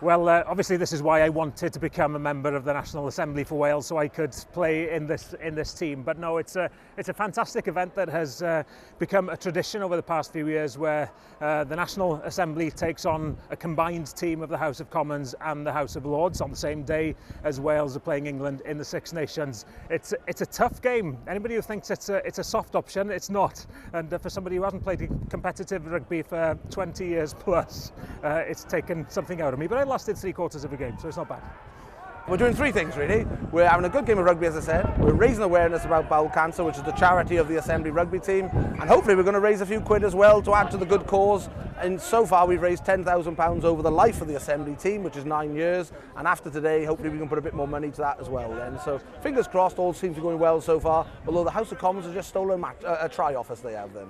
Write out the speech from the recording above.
Well, obviously this is why I wanted to become a member of the National Assembly for Wales, so I could play in this team. But no, it's a fantastic event that has become a tradition over the past few years, where the National Assembly takes on a combined team of the House of Commons and the House of Lords on the same day as Wales are playing England in the Six Nations. It's a tough game. Anybody who thinks it's a soft option, it's not. And for somebody who hasn't played competitive rugby for 20 years plus, it's taken something out of me. But I lasted 3/4 of a game, so it's not bad. We're doing three things really. We're having a good game of rugby, as I said. We're raising awareness about bowel cancer, which is the charity of the Assembly rugby team, and hopefully we're going to raise a few quid as well to add to the good cause. And so far we've raised £10,000 over the life of the Assembly team, which is 9 years, and after today hopefully we can put a bit more money to that as well then. So fingers crossed, all seems to be going well so far, although the House of Commons has just stolen a try off us, they have then.